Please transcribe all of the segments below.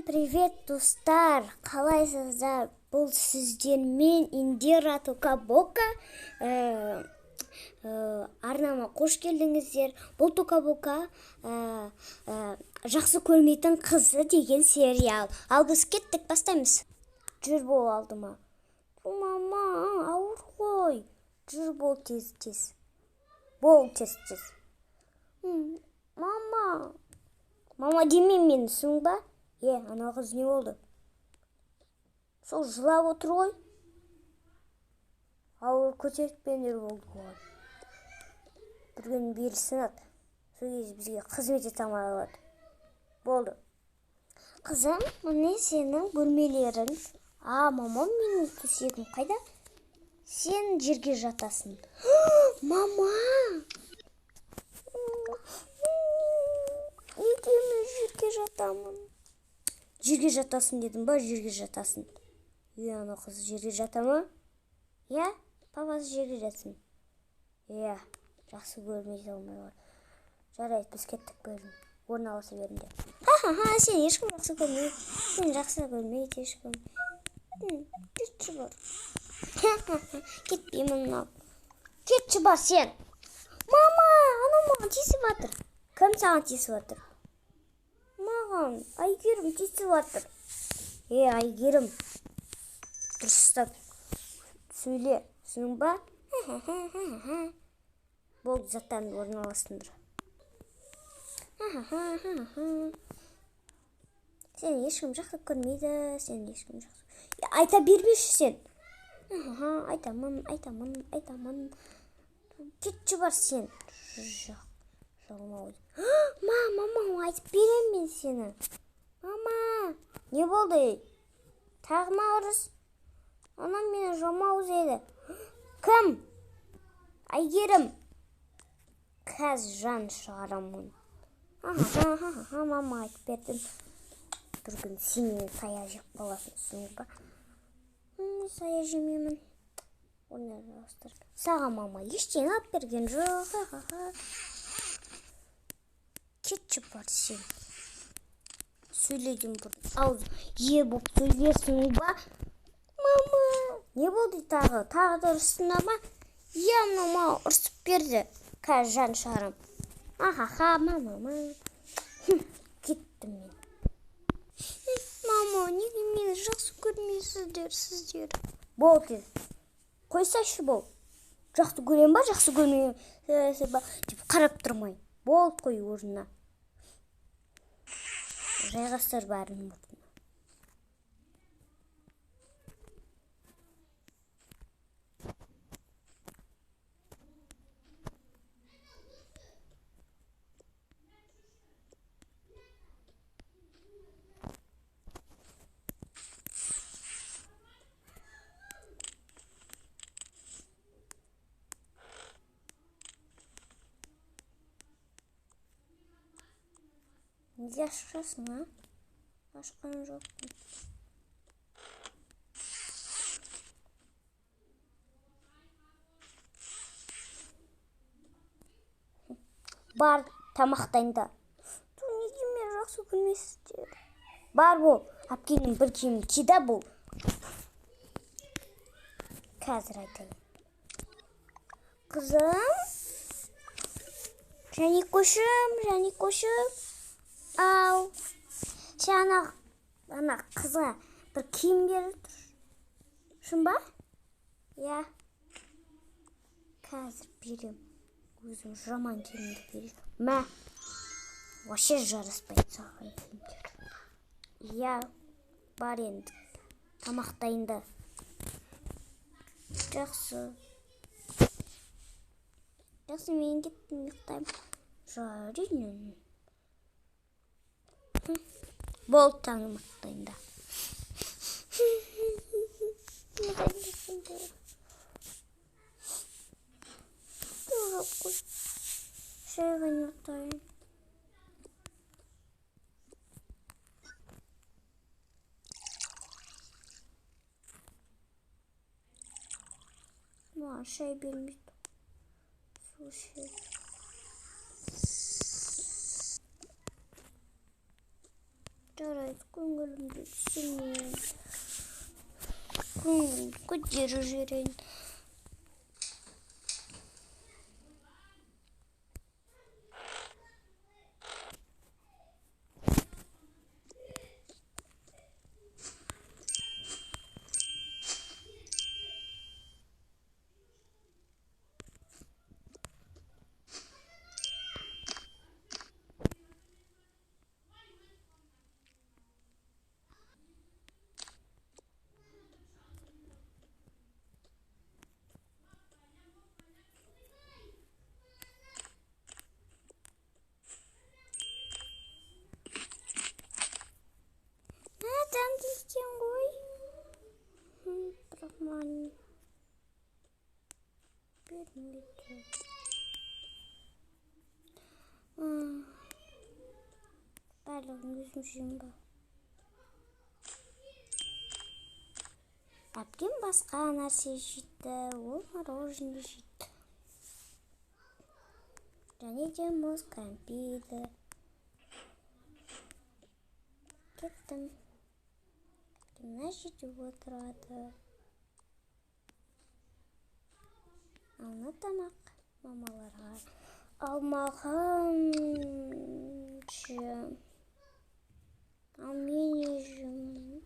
Привет, достар! Қалайсыздар? Бұл сіздермен Индира Тока-Бока арнама қош келдіңіздер. Бұл Тока-Бока жақсы көрмейтін қызы деген сериал. Ал біз кеттік, бастаймыз. Жүр бол алдыма. Мама, ауыр ғой. Жүр бол тез. Бол тез. Мама деме мені, түсің ба? Ана қыз не болды? Сол жылап отыр ғой. Ауыр көтертпеңдер болды ғой. Бір күн бері сынады. Сол кезде бізге қызмет ете алмай қалады. Болды. Қызым, міне сенің бөлмелерің. Мамам, менің төсегім қайда? Сен жерге жатасың. Мама! Неге мен жерге жатамын? Жерге жатасың дедім ба, жерге жатасың. Ана қыз жерге жата ма? Папасы жерге жатсын. Жақсы көрмей алмай бар. Жарайды, біз кеттік бөлім. Орналаса беріңдер. Сен ешкім жақсы көрмейді. Сен жақсы көрмейді ешкім. Кетші бар. Кетпеймін ал. Кетші бар сен. Мама, ана маған тиісіп жатыр. Кім саған тиісіп жатыр? Маған, Айгерім тиісіп жатыр. Айгерім, дұрыстап сөйле, түсінің ба? Болды, заттарын орналастыңдар. Сен ешкім жақсы көрмейді, айта бермеші сен. Айтамын. Кетші бар сен. Мама, айтып берем мен сені. Мама, не болды? Тағы ма ұрыс? Анам мені жамауыз еді. Кім? Айгерім. Қазір жан шығарамын. Мама айтып бердім. Бір күн сенен сая жеп қаласың, түсінгі. Сая жемемін. Саған мама ештеңе алып берген жоқ. Кетші бар сен. Сөйлеген бұрын. Ауыз болып сөйлерсің ба? Мама, не болды тағы? Тағы да ұрысына ба? Мама ұрысып берді. Қазір жан шығарам. Мама. Кеттім мен. Мама, неге мені жақсы көрмейсіздер сіздер? Бол тез. Қойсайшы бол. Жақсы көрем ба, жақсы көрмейсіз ба? Деп қарап тұрмай. Бол қой орнына. Жайғастыр бәрін орнына. Неге ашқасың, ашқан жоқпын. Бар, тамақтайында. Неге мен жақсы көрмейсіздер? Бар бол, әпкенің бір киімін кида бол. Қазір айтайын. Қызым, және көшім. Ау, сен ана қызға бір киім беріп тұр. Шын ба? Қазір берем. Өзім жаман киімді берем. Вообще жараспайды саған киімдер. Бар енді. Тамақтайында. Жақсы, мен кеттім, ұйықтаймын. Жаринын. Бол тамақтайында. Шайға ұйықтайын. Шай бермейді. Слушай. Жарайды. көңілімді түсінен. Көңілім көтеріп жіберейін. Там дескен ғой. Бірақ маған бермейді. Барлығын өзім жеймін ба? Әпкем басқа нәрсе жейді, ол мороженое жейді. Және де мұз кәмпиді. Кеттім. Мына жерде отырады. Ана тамақ мамаларға. Ал маған ал мен жеймін.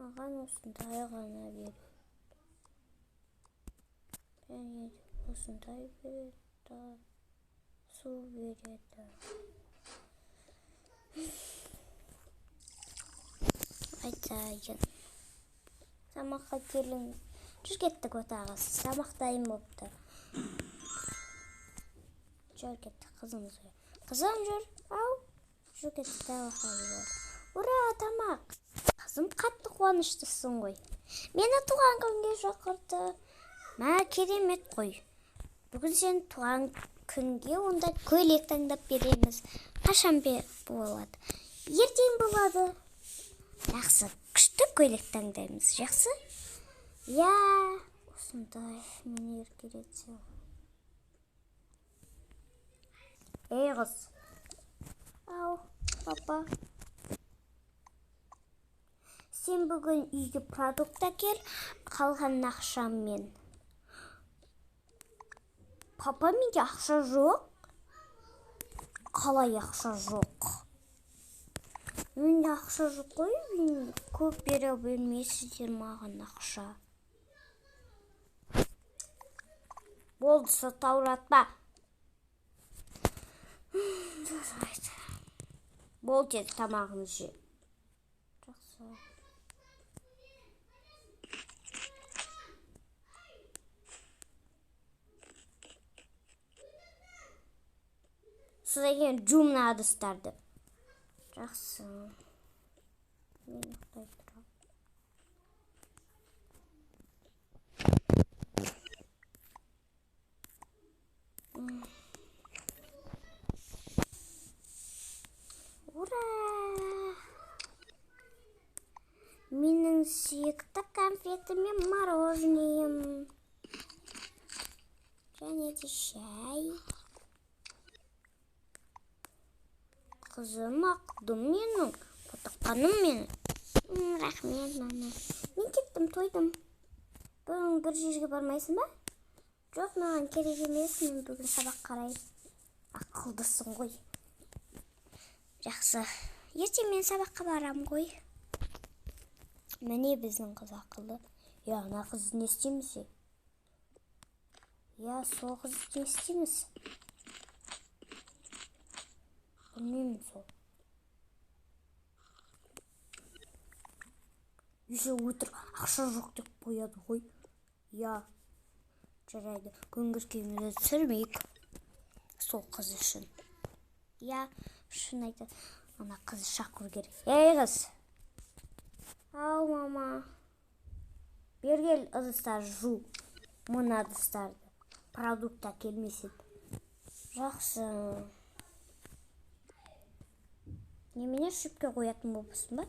Маған осындай ғана береді. Және осындай береді. Су береді. Айтайын. Тамаққа келіңіз. Жүр кеттік отағыз. Тамақ дайын болыпты. Жүр кеттік қызымыз. Қызым жүр. Ау. Жүр кеттік тамаққа келіп. Ура, тамақ. Қызым қатты қуаныштысың ғой. Мені туған күнге шақырды. Мә, керемет қой. Бүгін сен туған күнге онда көйлек таңдап береміз. Қашан болады? Ертең болады. Жақсы, күшті көйлек таңдаймыз. Жақсы? Я, осындай мен еркелетсе. Ей қыз. Ау, папа. Сен бүгін үйге продукт әкел, қалған ақшаммен. Папа, менде ақша жоқ. Қалай ақша жоқ? Менде ақша жоқ қой, мен көп бере бермейсіздер маған ақша. Болды, сатауратпа. Болды, тамағын же. Жақсы. Содан кейін жұмна адыстарды. Жақсы. Мен ұқтай тұрам. Ура! Менің сүйікті конфетім мен мороженем. Және де шай. Қызым ақылдым менің, потаққаным менің. Рахмет, мама. Мен кеттім, тойдым. Бүгін бір жерге бармайсың ба? Жоқ, маған керек емес, мен бүгін сабақ қарай. Ақылдысың ғой. Жақсы. Ертең мен сабаққа барам ғой. Міне біздің қыз ақылды. Я, ана қыз не істейміз? Я, сол қыз не істейміз? Білмеймін сол. Үйше өтір ақша жоқ деп қояды ғой. Я, жарайды, көңіл-күйімізді түсірмейік. Сол қыз үшін. Я, шын айтады, ана қызы шақыру керек. Ей қыз. Ау, мама. Бергел ыдыстар жу. Мына ыдыстарды. Продукта келмеседі. Жақсы. Немене шүпке қоятын болыпсың ба?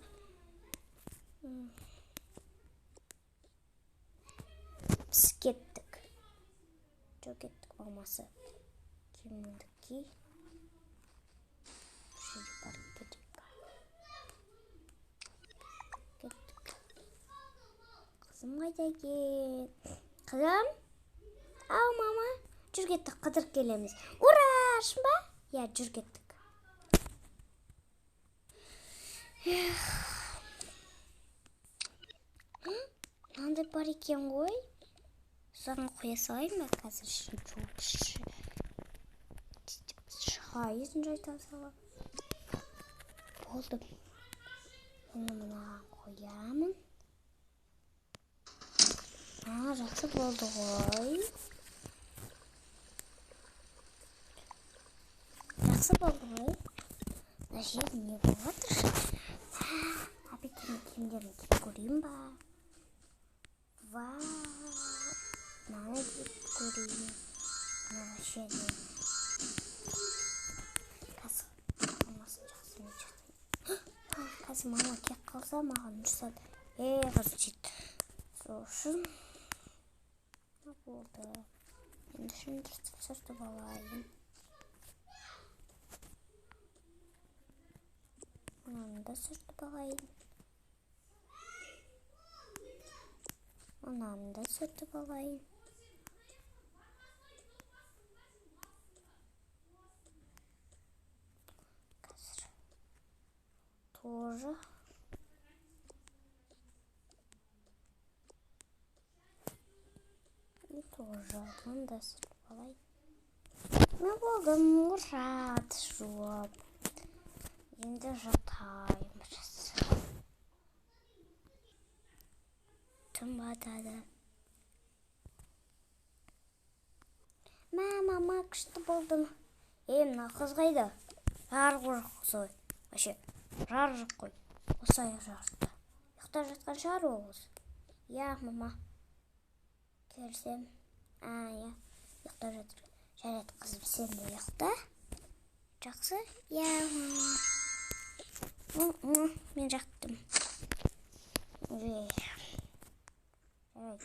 Біз кеттік. Жоқ кеттік, мамасы. Киіміңді ки. қайда екен? Қызым? Ау, мама. Жүр кеттік, қыдырып келеміз. Ура, шын ба? Я, жүр кеттік. Мынандай бар екен ғой. Саған қоя салайын ба қазір шайын жайта салам. Болды. Оны мынаған қоямын. Жақсы болды ғой. Жақсы болды ғой. Мына жерде не болып жатыр? Киімдерін киіп көрейін ба? Вау. Мынаны киіп көрейін. Мына жерде. Қазір мама кеп қалса маған ұрсады. Қыз жет. Сосын не болды? Енді сүртіп алайын. Мынаны да сүртіп алайын. Мынаны да сүртіп алайын. Тоже. И тоже. Мынаны да сүртіп алайын. Мен болдым, ура, жуып. Енді жатайын. Түн батады. Мама, күшті болдым. Мына қыз қайда? Жарық жоқ қой. Вообще, жарық жоқ қой. Осы аяқ жарықта. Ұйықтап жатқан шығар ол қыз. Я, мама. Келсем. Я. Ұйықтап жатыр. Жарайды, қызым, сен де ұйықта. Жақсы? Я, мама. Мен жақтым. Жарайды,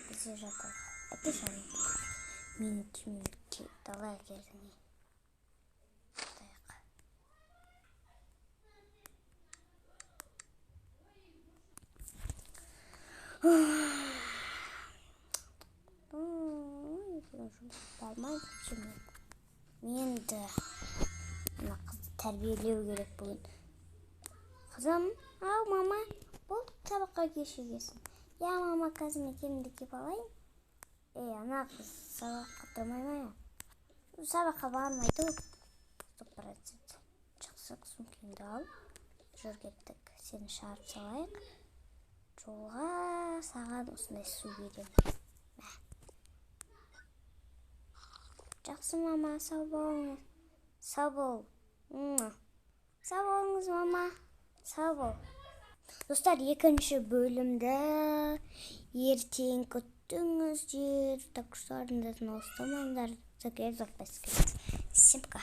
бізде жатыр. Әке шаны. Мен далай келдім. Менді мына қызды тәрбиелеу керек бүгін. Қызым, ау, мама, болды, сабаққа кешігесің. Я, мама, қазір мен киімімді киіп алайын. Ана қыз сабаққа тұрмай ма? Сабаққа бармайды. 100%. Жақсы, сумкеңді ал. Жүр кеттік. Сені шығарып салайық. Жолға саған осындай су беремін. Жақсы, мама, сау болыңыз. Сау бол. Сау болыңыз, мама. Сау бол. Достар, екінші бөлімді ертең күтіңіздер. Так что арнайдан алыстамаңдар. Всем пока.